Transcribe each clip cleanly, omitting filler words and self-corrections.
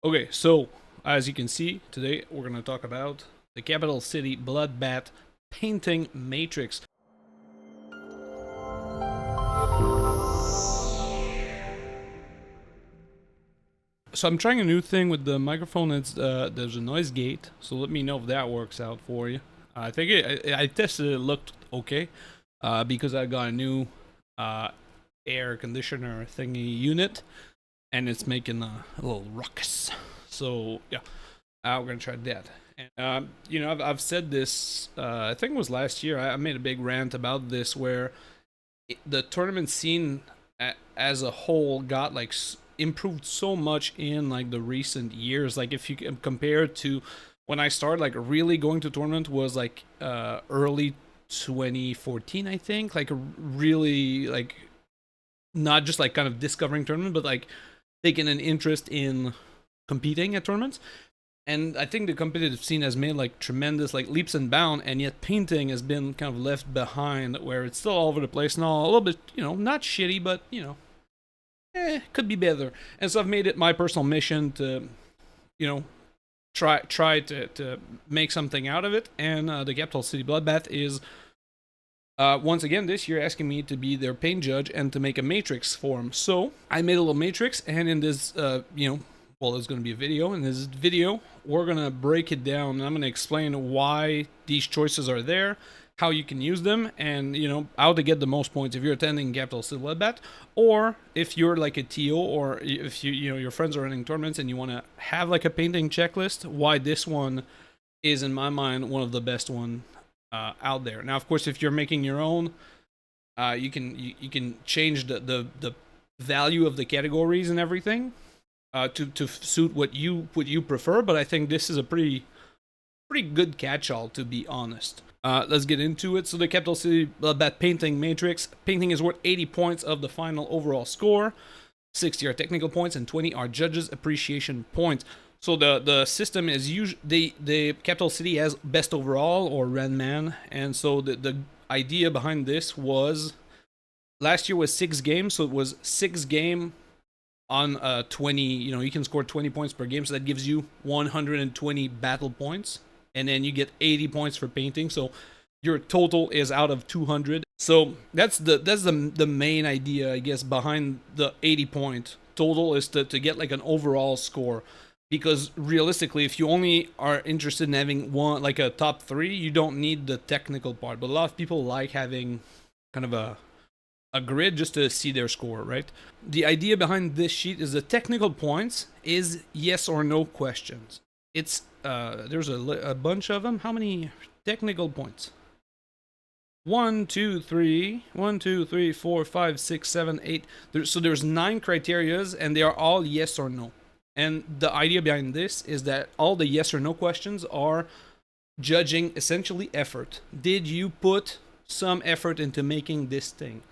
Okay, so as you can see, today we're going to talk about the Capital City Bloodbath Painting Matrix. So I'm trying a new thing with the microphone. There's a noise gate, so let me know if that works out for you. I think I tested it, looked okay, because I got a new uh, air conditioner thingy unit, and it's making a little ruckus. So yeah, we're gonna try that. And I've said this. I think it was last year. I made a big rant about this, where the tournament scene as a whole got like improved so much in like the recent years. Like if you compare it to when I started, like really going to tournament was like early 2014, I think. Like really like not just like kind of discovering tournament, but like taking an interest in competing at tournaments. And I think the competitive scene has made like tremendous like leaps and bounds, and yet painting has been kind of left behind, where it's still all over the place and all a little bit, not shitty, but could be better. And so I've made it my personal mission to, you know, try to make something out of it. And the Capital City Bloodbath is once again this year asking me to be their paint judge and to make a matrix for them. So I made a little matrix, and in this, well, there's going to be a video. In this video, we're going to break it down, and I'm going to explain why these choices are there, how you can use them, and, how to get the most points if you're attending Capital City Bloodbath, or if you're like a TO, or if your friends are running tournaments and you want to have like a painting checklist, why this one is, in my mind, one of the best one out there. Now, of course, if you're making your own, you can change the value of the categories and everything to suit what you prefer. But I think this is a pretty good catch-all, to be honest. Let's get into it. So the Capital City Bloodbath Painting Matrix. Painting is worth 80 points of the final overall score. 60 are technical points and 20 are judges' appreciation points. So the system is usually the Capital City has best overall or Renman, and so the idea behind this was last year was 6 games, so it was 6 game on 20. You can score 20 points per game, so that gives you 120 battle points, and then you get 80 points for painting. So your total is out of 200. So that's the main idea, I guess, behind the 80 point total, is to get like an overall score. Because realistically, if you only are interested in having one, like a top 3, you don't need the technical part. But a lot of people like having kind of a grid just to see their score, right? The idea behind this sheet is the technical points is yes or no questions. It's there's a bunch of them. How many technical points? 1, 2, 3, 1, 2, 3, 4, 5, 6, 7, 8. So there's 9 criterias, and they are all yes or no. And the idea behind this is that all the yes or no questions are judging essentially effort. Did you put some effort into making this thing?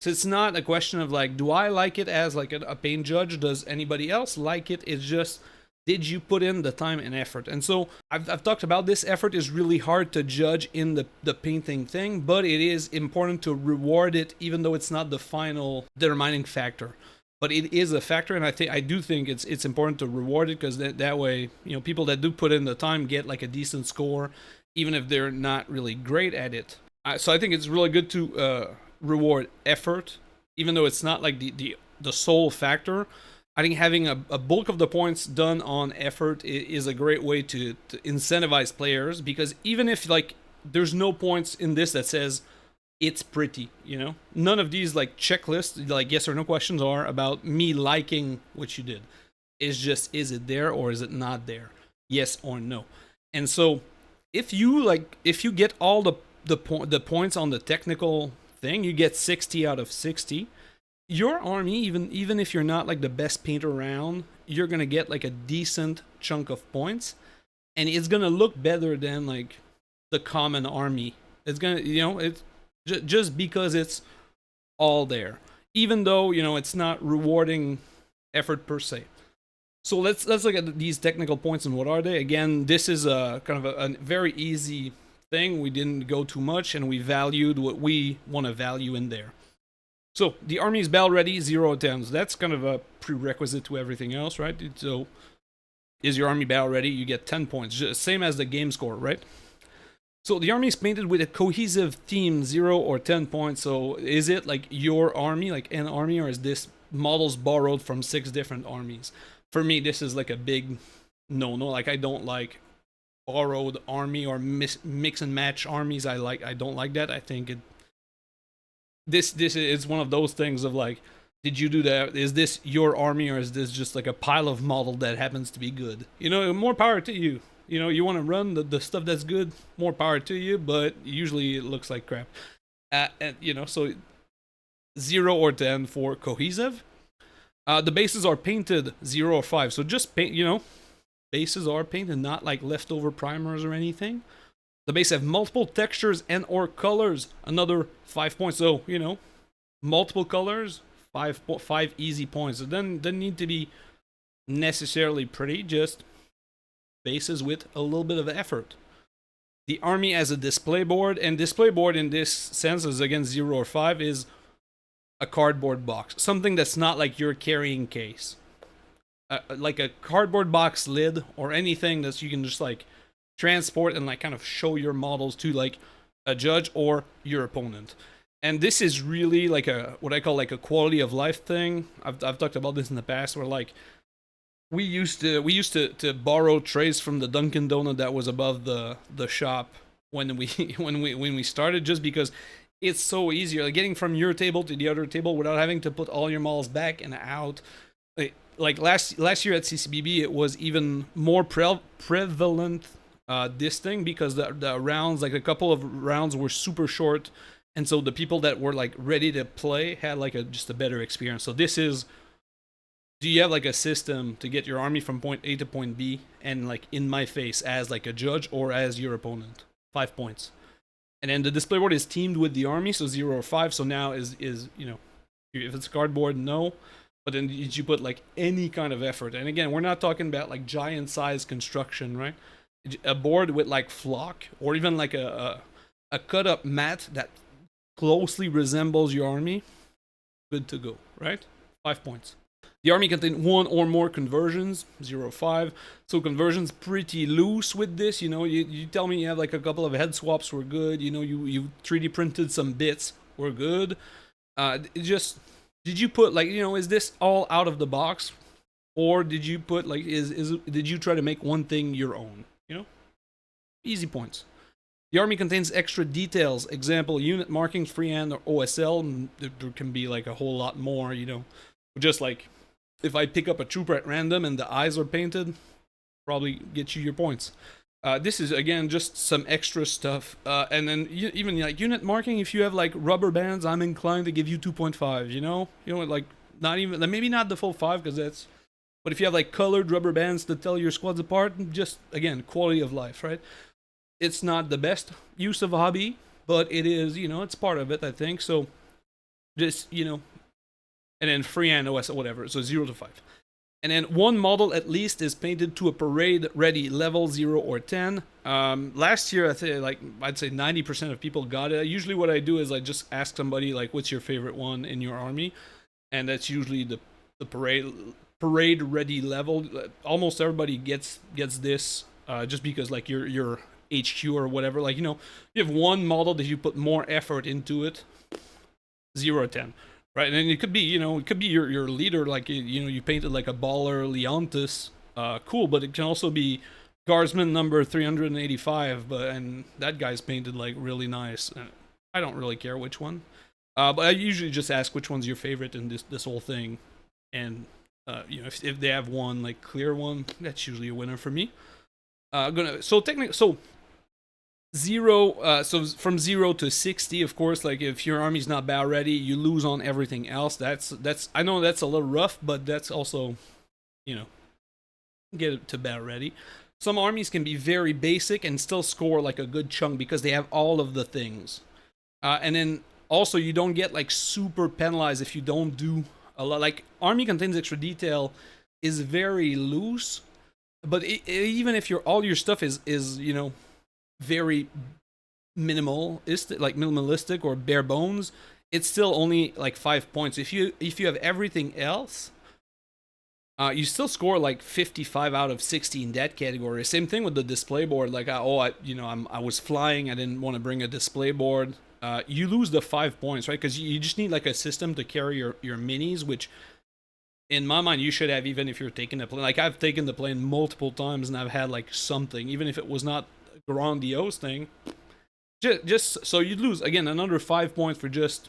So it's not a question of like, do I like it as like a paint judge? Does anybody else like it? It's just, did you put in the time and effort? And so I've talked about this. Effort is really hard to judge in the painting thing, but it is important to reward it, even though it's not the final determining factor. But it is a factor, and I do think it's important to reward it, because that way, people that do put in the time get like a decent score, even if they're not really great at it. So I think it's really good to reward effort, even though it's not like the sole factor. I think having a bulk of the points done on effort is a great way to incentivize players, because even if like there's no points in this that says it's pretty, none of these like checklists, like yes or no questions, are about me liking what you did. It's just, is it there or is it not there? Yes or no. And so if you get all the points on the technical thing, you get 60 out of 60. Your army, even if you're not like the best painter around, you're gonna get like a decent chunk of points, and it's gonna look better than like the common army. It's gonna, it's just because it's all there, even though it's not rewarding effort per se. So let's look at these technical points and what are they. Again, this is a kind of a very easy thing. We didn't go too much, and we valued what we want to value in there. So the army is battle ready, 0 attempts. That's kind of a prerequisite to everything else, right? So Is your army battle ready? You get 10 points, just same as the game score, right? So the army is painted with a cohesive theme, 0 or 10 points. So is it like your army, like an army, or is this models borrowed from 6 different armies? For me, this is like a big no. Like I don't like borrowed army or mix and match armies. I don't like that. I think this is one of those things of like, did you do that? Is this your army, or is this just like a pile of model that happens to be good? More power to you. You want to run the stuff that's good, more power to you, but usually it looks like crap. So 0 or 10 for cohesive. The bases are painted 0 or 5, so just paint, bases are painted, not like leftover primers or anything. The base have multiple textures and or colors, another 5 points. So, multiple colors, five easy points. It doesn't need to be necessarily pretty, just bases with a little bit of effort. The army has a display board, and display board in this sense is again 0 or 5 is a cardboard box, something that's not like your carrying case, like a cardboard box lid or anything that you can just like transport and like kind of show your models to like a judge or your opponent. And this is really like a what I call like a quality of life thing. I've talked about this in the past, where like we used to borrow trays from the Dunkin' Donut that was above the shop when we when we started, just because it's so easier, like getting from your table to the other table without having to put all your models back and out. Like last year at CCBB, it was even more prevalent, this thing, because the rounds, like a couple of rounds, were super short, and so the people that were like ready to play had like just a better experience. So this is, do you have like a system to get your army from point A to point B, and like in my face as like a judge or as your opponent? 5 points. And then the display board is teamed with the army, so 0 or 5. So now is if it's cardboard, no. But then did you put like any kind of effort? And again, we're not talking about like giant size construction, right? A board with like flock, or even like a cut up mat that closely resembles your army, good to go, right? 5 points. The army contains 1 or more conversions, 0 or 5. So conversions pretty loose with this. You tell me you have like a couple of head swaps, were good. You 3D printed some bits, were good. Did you put like, is this all out of the box, or did you put like did you try to make one thing your own? Easy points. The army contains extra details, example unit markings, freehand or OSL. And there can be like a whole lot more. Just like if I pick up a trooper at random and the eyes are painted, probably get you your points. This is again just some extra stuff, and then even like unit marking. If you have like rubber bands, I'm inclined to give you 2.5. Like not even, maybe not the full 5, because that's. But if you have like colored rubber bands to tell your squads apart, just again quality of life, right? It's not the best use of a hobby, but it is, it's part of it, I think. So just and then freehand OS or whatever, so 0 to 5. And then 1 model at least is painted to a parade ready level 0 or 10. Last year, I'd say 90% of people got it. Usually what I do is I just ask somebody like, what's your favorite one in your army? And that's usually the parade ready level. Almost everybody gets this, just because like your HQ or whatever, like, you have 1 model that you put more effort into it, 0 or 10. Right, and it could be, your leader, like, you painted like a baller Leontis, cool, but it can also be Guardsman number 385, and that guy's painted like really nice. I don't really care which one, but I usually just ask which one's your favorite in this whole thing, and if they have one like clear one, that's usually a winner for me. So 0, so from 0 to 60, of course, like if your army's not battle ready, you lose on everything else. That's I know that's a little rough, but that's also, get it to battle ready. Some armies can be very basic and still score like a good chunk because they have all of the things. And then also you don't get like super penalized if you don't do a lot. Like army contains extra detail is very loose, but even if all your stuff is very minimalistic or bare bones, it's still only like 5 points. If you have everything else, You still score like 55 out of 60 in that category. Same thing with the display board. Like, I was flying. I didn't want to bring a display board. You lose the 5 points, right? Because you just need like a system to carry your minis, which in my mind you should have even if you're taking the plane. Like I've taken the plane multiple times and I've had like something, even if it was not a grandiose thing. Just so you'd lose again another 5 points for just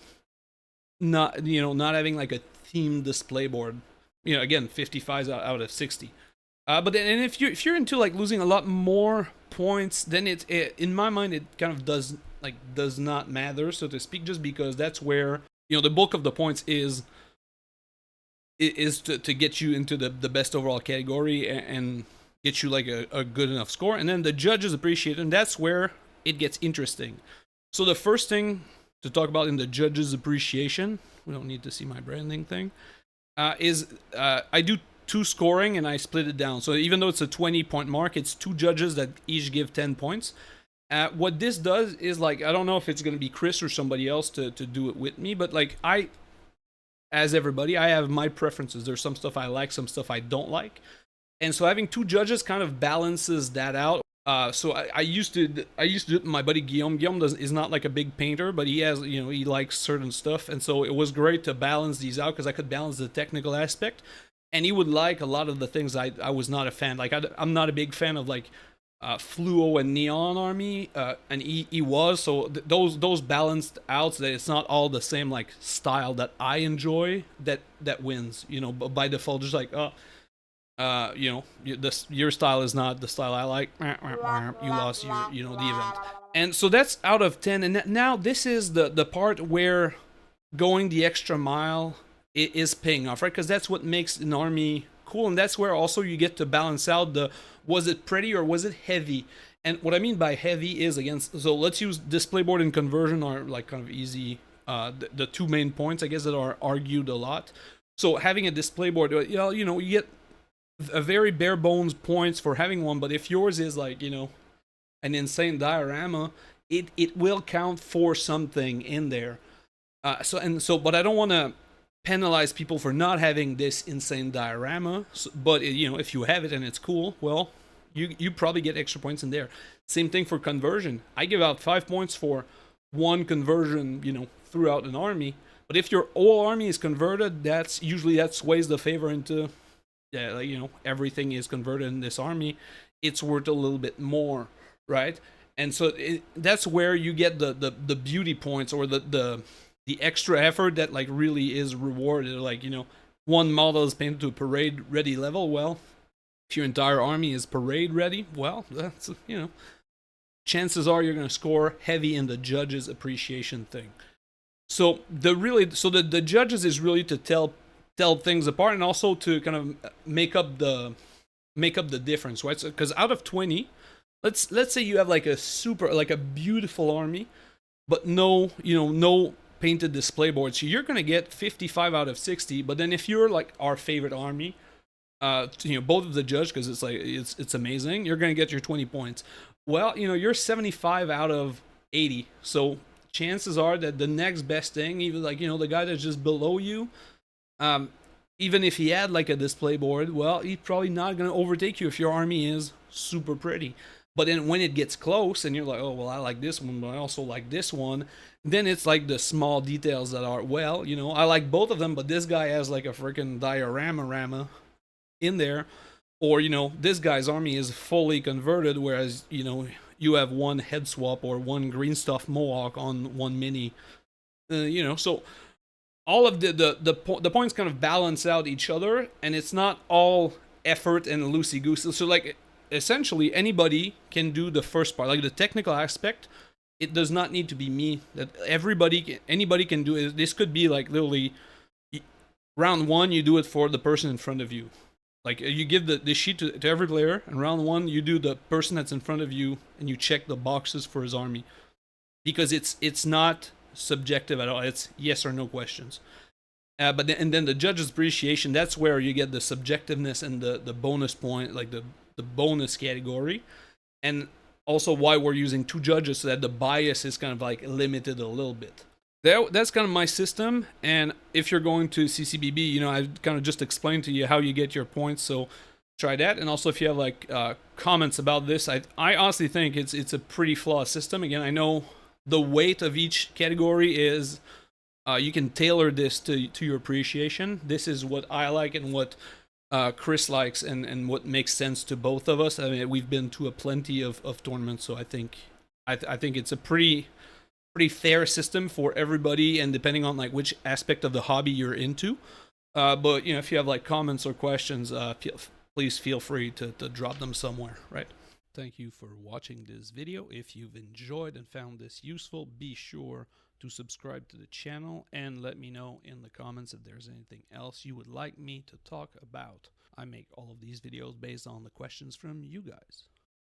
not having like a themed display board. Again, 55 out of 60. But then, and if you're into like losing a lot more points, then it in my mind it kind of does not matter, so to speak, just because that's where the bulk of the points is to get you into the best overall category and get you like a good enough score, and then the judges appreciate it, and that's where it gets interesting. So the first thing to talk about in the judges appreciation, we don't need to see my branding thing, is I do two scoring and I split it down. So even though it's a 20-point mark, it's two judges that each give 10 points. What this does is, like, I don't know if it's going to be Chris or somebody else to do it with me, but like as everybody, I have my preferences. There's some stuff I like, some stuff I don't like. And so having two judges kind of balances that out. So I used to do it with my buddy Guillaume. Guillaume is not like a big painter, but he likes certain stuff, and so it was great to balance these out because I could balance the technical aspect, and he would like a lot of the things I was not a fan. Like I'm not a big fan of like fluo and neon army, and he was, so those balanced out so that it's not all the same like style that I enjoy that wins. But by default, just like your style is not the style I like. You lost the event, and so that's out of 10. And now this is the part where going the extra mile is paying off, right? Because that's what makes an army cool, and that's where also you get to balance out the was it pretty or was it heavy. And what I mean by heavy is, again, so let's use display board and conversion are like kind of easy. The two main points, I guess, that are argued a lot. So having a display board, you get a very bare bones points for having one, but if yours is like an insane diorama, it will count for something in there. But I don't want to penalize people for not having this insane diorama. But if you have it and it's cool, well, you probably get extra points in there. Same thing for conversion. I give out 5 points for one conversion, throughout an army. But if your whole army is converted, that sways the favor into everything is converted in this army. It's worth a little bit more, right? And so that's where you get the beauty points, or the extra effort that like really is rewarded. Like one model is painted to a parade ready level. Well, if your entire army is parade ready, well, that's chances are you're going to score heavy in the judges appreciation thing. So the judges is really to tell things apart, and also to kind of make up the difference, right? So because out of 20, let's say you have like a beautiful army, but no painted display board, so you're gonna get 55 out of 60. But then if you're like our favorite army, both of the judge, because it's like it's amazing, you're gonna get your 20 points. Well, you're 75 out of 80, so chances are that the next best thing, even like the guy that's just below you, even if he had like a display board, well, he's probably not going to overtake you if your army is super pretty. But then when it gets close and you're like, oh, well, I like this one, but I also like this one, then it's like the small details that are, well, I like both of them, but this guy has like a freaking diorama in there. Or, this guy's army is fully converted, whereas, you have one head swap or one green stuff mohawk on one mini. So all of the points kind of balance out each other, and it's not all effort and loosey goosey. So like essentially anybody can do the first part, like the technical aspect. It does not need to be me. That anybody can do it. This could be like literally round one, you do it for the person in front of you. Like you give the sheet to every player, and round one you do the person that's in front of you, and you check the boxes for his army, because it's not subjective at all. It's yes or no questions. But then the judges appreciation, that's where you get the subjectiveness and the bonus point, like the bonus category, and also why we're using two judges, so that the bias is kind of like limited a little bit. that's kind of my system. And if you're going to CCBB, you know, I kind of just explained to you how you get your points. So try that. And also, if you have like comments about this, I honestly think it's a pretty flawed system. Again, I know the weight of each category is you can tailor this to your appreciation. This is what I like and what Chris likes, and what makes sense to both of us. I mean, we've been to a plenty of tournaments, so I think it's a pretty fair system for everybody, and depending on like which aspect of the hobby you're into. But you know, if you have like comments or questions, please feel free to drop them somewhere. Right. Thank you for watching this video. If you've enjoyed and found this useful, be sure to subscribe to the channel and let me know in the comments if there's anything else you would like me to talk about. I make all of these videos based on the questions from you guys.